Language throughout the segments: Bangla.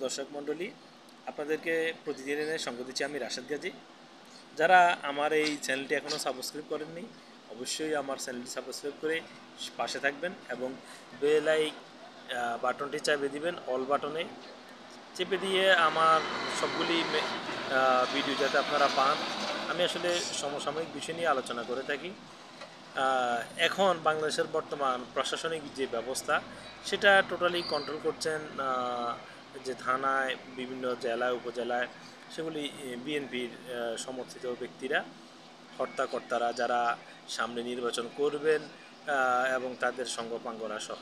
দর্শক মণ্ডলী, আপনাদেরকে প্রতিদিনের সঙ্গ দিচ্ছি আমি রাশেদ গাজী। যারা আমার এই চ্যানেলটি এখনও সাবস্ক্রাইব করেননি, অবশ্যই আমার চ্যানেলটি সাবস্ক্রাইব করে পাশে থাকবেন এবং বেল বাটনটি চাপে দিবেন, অল বাটনে চেপে দিয়ে আমার সবগুলি ভিডিও যাতে আপনারা পান। আমি আসলে সমসাময়িক বিষয় নিয়ে আলোচনা করে থাকি। এখন বাংলাদেশের বর্তমান প্রশাসনিক যে ব্যবস্থা সেটা টোটালি কন্ট্রোল করছেন যে থানায়, বিভিন্ন জেলায়, উপজেলায়, সেগুলি বিএনপির সমর্থিত ব্যক্তিরা, হর্তাকর্তারা, যারা সামনে নির্বাচন করবেন এবং তাদের সঙ্গপাঙ্গরা সহ।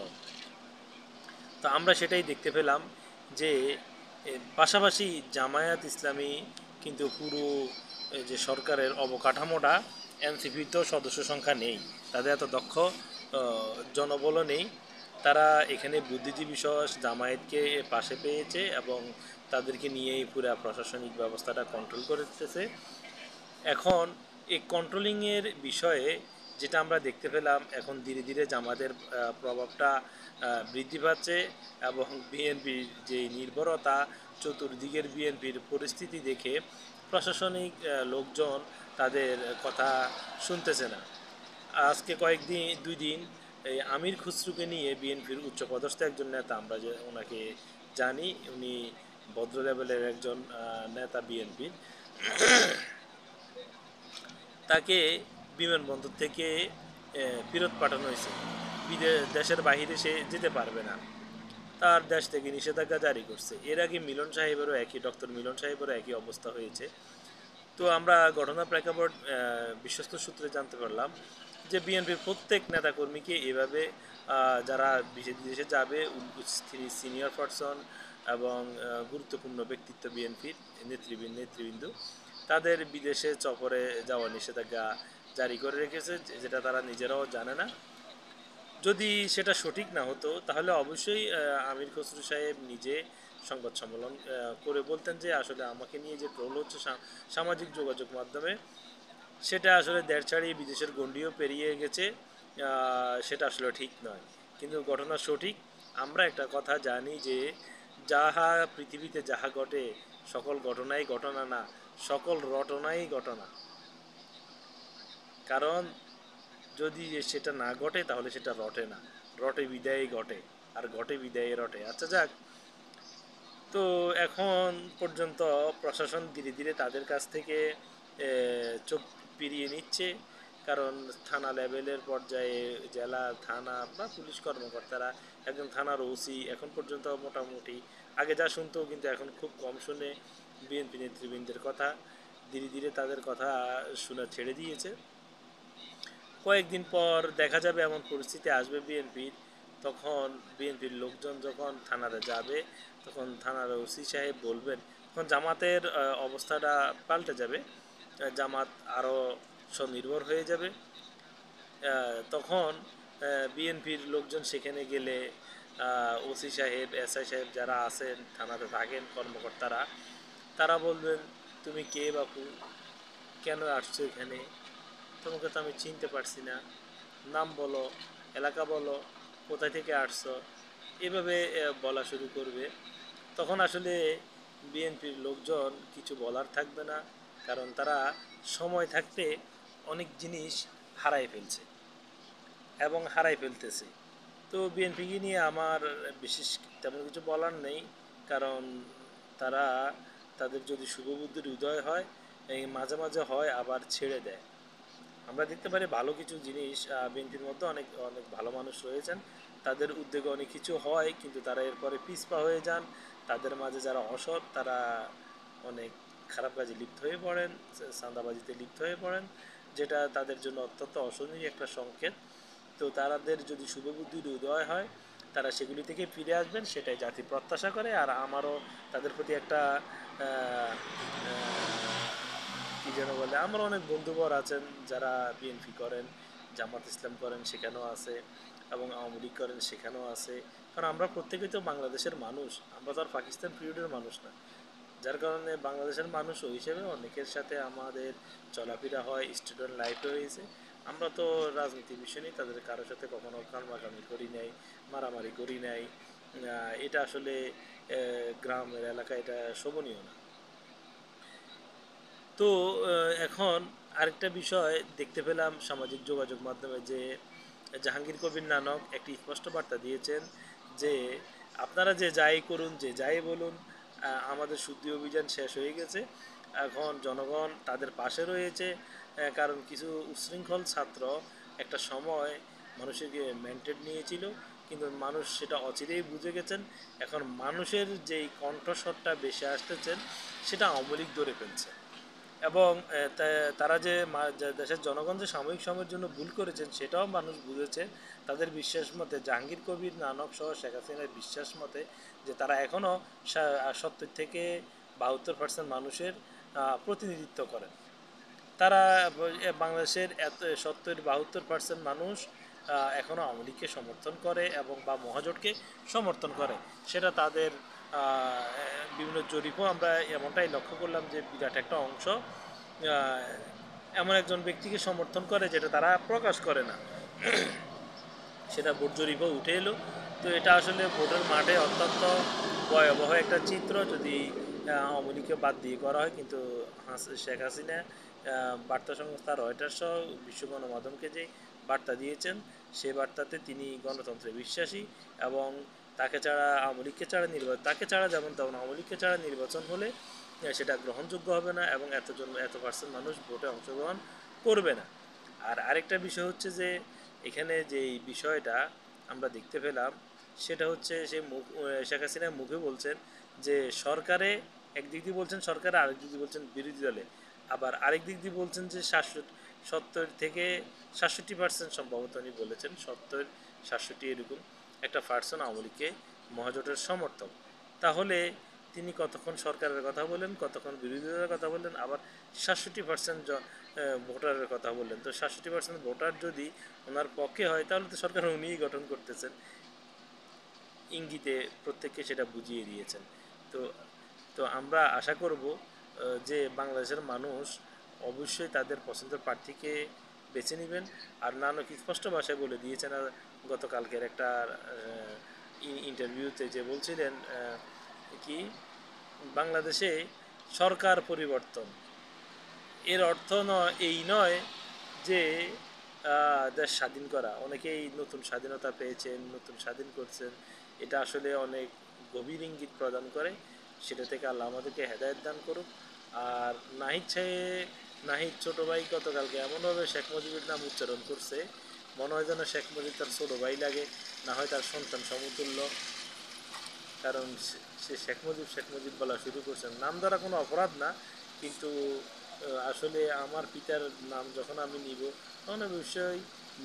তো আমরা সেটাই দেখতে পেলাম যে পাশাপাশি জামায়াত ইসলামী কিন্তু পুরো যে সরকারের অবকাঠামোটা, এনসিপির তো সদস্য সংখ্যা নেই, তাদের এত দক্ষ জনবলও নেই। তারা এখানে বুদ্ধিজীবী সহ জামায়াতকে পাশে পেয়েছে এবং তাদেরকে নিয়েই পুরা প্রশাসনিক ব্যবস্থাটা কন্ট্রোল করতেছে। এখন এই কন্ট্রোলিংয়ের বিষয়ে যেটা আমরা দেখতে পেলাম, এখন ধীরে ধীরে জামাতের প্রভাবটা বৃদ্ধি পাচ্ছে এবং বিএনপির যে নির্ভরতা, চতুর্দিকের বিএনপির পরিস্থিতি দেখে প্রশাসনিক লোকজন তাদের কথা শুনতেছে না। আজকে দুই দিন এই আমির খুসরুকে নিয়ে বিএনপির উচ্চপদস্থ একজন নেতা, আমরা যে ওনাকে জানি, উনি ভদ্র লেভেলের একজন নেতা বিএনপির, তাকে বিমানবন্দর থেকে ফেরত পাঠানো হয়েছে। দেশের বাহিরে সে যেতে পারবে না, তার দেশ থেকে নিষেধাজ্ঞা জারি করছে। এর আগে ডক্টর মিলন সাহেবেরও একই অবস্থা হয়েছে। তো আমরা ঘটনার প্রেক্ষাপট বিশ্বস্ত সূত্রে জানতে পারলাম যে বিএনপির প্রত্যেক নেতাকর্মীকে এভাবে যারা বিদেশে যাবে, সিনিয়র পারসন এবং গুরুত্বপূর্ণ ব্যক্তিত্ব বিএনপির নেতৃবৃন্দ, তাদের বিদেশে সফরে যাওয়ার নিষেধাজ্ঞা জারি করে রেখেছে, যেটা তারা নিজেরাও জানে না। যদি সেটা সঠিক না হতো তাহলে অবশ্যই আমির খসরু সাহেব নিজে সংবাদ সম্মেলন করে বলতেন যে আসলে আমাকে নিয়ে যে ট্রোল হচ্ছে সামাজিক যোগাযোগ মাধ্যমে, সেটা আসলে দেড় ছাড়িয়ে বিদেশের গণ্ডিও পেরিয়ে গেছে, সেটা আসলে ঠিক নয়। কিন্তু ঘটনা সঠিক। আমরা একটা কথা জানি যে যাহা পৃথিবীতে যাহা ঘটে সকল ঘটনাই ঘটনা না, সকল রটনাই ঘটনা। কারণ যদি সেটা না ঘটে তাহলে সেটা রটে না, রটে বিদায় ঘটে, আর ঘটে বিদায় রটে। আচ্ছা যাক, তো এখন পর্যন্ত প্রশাসন ধীরে ধীরে তাদের কাছ থেকে চোখ ফিরিয়ে নিচ্ছে। কারণ থানা লেভেলের পর্যায়ে জেলা, থানা বা পুলিশ কর্মকর্তারা, একজন থানার ওসি এখন পর্যন্ত মোটামুটি আগে যা শুনতো কিন্তু এখন খুব কম শুনে বিএনপি নেতৃবৃন্দের কথা, ধীরে ধীরে তাদের কথা শোনা ছেড়ে দিয়েছে। কয়েকদিন পর দেখা যাবে এমন পরিস্থিতি আসবে বিএনপির, তখন বিএনপির লোকজন যখন থানাতে যাবে, তখন থানার ওসি সাহেব বলবেন, তখন জামাতের অবস্থাটা পাল্টে যাবে, জামাত আরও স্বনির্ভর হয়ে যাবে। তখন বিএনপির লোকজন সেখানে গেলে ওসি সাহেব, এসআই সাহেব যারা আছেন থানাতে থাকেন, কর্মকর্তারা, তারা বলবেন, তুমি কে বাপু, কেন আসছো এখানে, তোমাকে তো আমি চিনতে পারছি না, নাম বলো, এলাকা বলো, কোথায় থেকে আসছো, এভাবে বলা শুরু করবে। তখন আসলে বিএনপির লোকজন কিছু বলার থাকবে না, কারণ তারা সময় থাকতে অনেক জিনিস হারাই ফেলছে এবং হারাই ফেলতেছে। তো বিএনপিকে নিয়ে আমার বিশেষ তেমন কিছু বলার নেই, কারণ তারা, তাদের যদি শুভবুদ্ধির উদয় হয়, এই মাঝে মাঝে হয় আবার ছেড়ে দেয়। আমরা দেখতে পারি ভালো কিছু জিনিস, বিএনপির মধ্যে অনেক অনেক ভালো মানুষ রয়েছেন, তাদের উদ্যোগে অনেক কিছু হয়, কিন্তু তারা এরপরে পিছপা হয়ে যান। তাদের মাঝে যারা অসৎ, তারা অনেক খারাপ কাজে লিপ্ত হয়ে পড়েন, চাঁদাবাজিতে লিপ্ত হয়ে পড়েন, যেটা তাদের জন্য অত্যন্ত অশোচনীয় একটা সংকেত। তো তাদের যদি শুভবুদ্ধির উদয় হয়, তারা সেগুলি থেকে ফিরে আসবেন, সেটাই জাতি প্রত্যাশা করে। আর আমারও তাদের প্রতি একটা কী যেন বলে, আমার অনেক বন্ধুবর আছেন যারা বিএনপি করেন, জামাত ইসলাম করেন, সেখানেও আছে, এবং আওয়ামী লীগ করেন, সেখানেও আছে। কারণ আমরা প্রত্যেকেই তো বাংলাদেশের মানুষ, আমরা তো আর পাকিস্তান পিরিয়ডের মানুষ না। যার কারণে বাংলাদেশের মানুষ ওই হিসেবে অনেকের সাথে আমাদের চলাফেরা হয়, স্টুডেন্ট লাইফে হয়েছে। আমরা তো রাজনীতি বিষয় নিয়ে তাদের কারোর সাথে কখনো কালমাকামি করি নাই, মারামারি করি নাই। এটা আসলে গ্রামের এলাকা এটা শোভনীয় না। তো এখন আরেকটা বিষয় দেখতে পেলাম সামাজিক যোগাযোগ মাধ্যমে যে জাহাঙ্গীর কবির নানক একটি স্পষ্ট বার্তা দিয়েছেন যে আপনারা যে যাই করুন, যে যাই বলুন, আমাদের শুদ্ধি অভিযান শেষ হয়ে গেছে। এখন জনগণ তাদের পাশে রয়েছে, কারণ কিছু উচ্ছৃঙ্খল ছাত্র একটা সময় মানুষকে মেন্টেড নিয়েছিল, কিন্তু মানুষ সেটা অচিরেই বুঝে গেছেন। এখন মানুষের যেই কণ্ঠস্বরটা বেশি আসতেছেন সেটা আওয়ামী লীগ ধরে ফেলছে। এবং তারা যে দেশের জনগণ যে সাময়িক সময়ের জন্য ভুল করেছেন সেটাও মানুষ বুঝেছে। তাদের বিশ্বাস মতে জাহাঙ্গীর কবির নানক সহ শেখ হাসিনার বিশ্বাস মতে যে তারা এখনও 70 থেকে 72% মানুষের প্রতিনিধিত্ব করেন। তারা বাংলাদেশের 70-72% মানুষ এখনও আওয়ামী লীগকে সমর্থন করে এবং বা মহাজোটকে সমর্থন করে। সেটা তাদের বিভিন্ন জরিপও আমরা এমনটাই লক্ষ্য করলাম যে বিরাট একটা অংশ এমন একজন ব্যক্তিকে সমর্থন করে যেটা তারা প্রকাশ করে না, সেটা ভোট জরিপও উঠে এলো। তো এটা আসলে ভোটের মাঠে অত্যন্ত ভয়াবহ একটা চিত্র যদি আওয়ামী লীগকে বাদ দিয়ে করা হয়। কিন্তু শেখ হাসিনা বার্তা সংস্থা রয়টার্স সহ বিশ্ব গণমাধ্যমকে যে বার্তা দিয়েছেন সেই বার্তাতে তিনি গণতন্ত্রে বিশ্বাসী এবং তাকে ছাড়া আওয়ামী লীগকে ছাড়া তাকে ছাড়া যেমন তেমন আওয়ামী লীগকে ছাড়া নির্বাচন হলে সেটা গ্রহণযোগ্য হবে না এবং এত পার্সেন্ট মানুষ ভোটে অংশগ্রহণ করবে না। আর আরেকটা বিষয় হচ্ছে যে এখানে যেই বিষয়টা আমরা দেখতে পেলাম সেটা হচ্ছে শেখ হাসিনা মুখে বলছেন যে সরকারে, একদিক দিয়ে বলছেন সরকারে, আরেক দিক দিয়ে বলছেন বিরোধী দলে, আবার আরেক দিক দিয়ে বলছেন যে 70 থেকে 67% সম্ভবত উনি বলেছেন, 70-67 এরকম একটা পার্সন আওয়ামী লীগকে মহাজোটের সমর্থক। তাহলে তিনি কতক্ষণ সরকারের কথা বলেন, কতক্ষণ বিরোধী দলের কথা বললেন, আবার 67% ভোটারের কথা বললেন। তো 67% ভোটার যদি ওনার পক্ষে হয় তাহলে তো সরকার উনিই গঠন করতেছেন, ইঙ্গিতে প্রত্যেককে সেটা বুঝিয়ে দিয়েছেন। তো তো আমরা আশা করব যে বাংলাদেশের মানুষ অবশ্যই তাদের পছন্দের প্রার্থীকে বেছে নেবেন। আর নানক স্পষ্ট ভাষায় বলে দিয়েছেন আর গতকালকের একটা ইন্টারভিউতে যে বলছিলেন কি বাংলাদেশে সরকার পরিবর্তন এর অর্থ এই নয় যে দেশ স্বাধীন করা। অনেকেই নতুন স্বাধীনতা পেয়েছেন, নতুন স্বাধীন করছেন, এটা আসলে অনেক গভীর ইঙ্গিত প্রদান করে। সেটা থেকে আল্লাহ আমাদেরকে হেদায়েত দান করুক। আর নাহিদ ছোট ভাই গতকালকে এমনভাবে শেখ মুজিবের নাম উচ্চারণ করছে মনে হয় যেন শেখ মুজিব তার ছোট ভাই লাগে, না হয় তার সন্তান সমতুল্য। কারণ সে শেখ মুজিব বলা শুরু করছেন। নাম ধরা কোনো অপরাধ না, কিন্তু আসলে আমার পিতার নাম যখন আমি নিব তখন অবশ্যই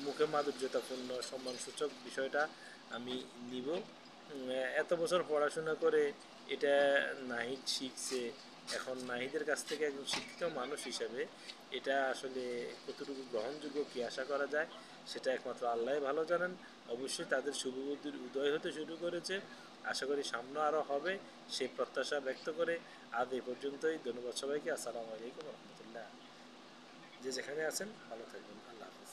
মুখে মাধুর্যতাপূর্ণ সম্মানসূচক বিষয়টা আমি নিব। এত বছর পড়াশোনা করে এটা নাহিদ শিখছে, এখন নাহিদের কাছ থেকে একজন শিক্ষিত মানুষ হিসেবে এটা আসলে কতটুকু গ্রহণযোগ্য কী আশা করা যায় সেটা একমাত্র আল্লাহই ভালো জানেন। অবশ্যই তাদের শুভবুদ্ধির উদয় হতে শুরু করেছে, আশা করি সামনে আরও হবে সেই প্রত্যাশা ব্যক্ত করে আজ এই পর্যন্তই। ধন্যবাদ সবাইকে। আসসালামু আলাইকুম রহমতুল্লাহ। যে যেখানে আছেন ভালো থাকবেন। আল্লাহ হাফিজ।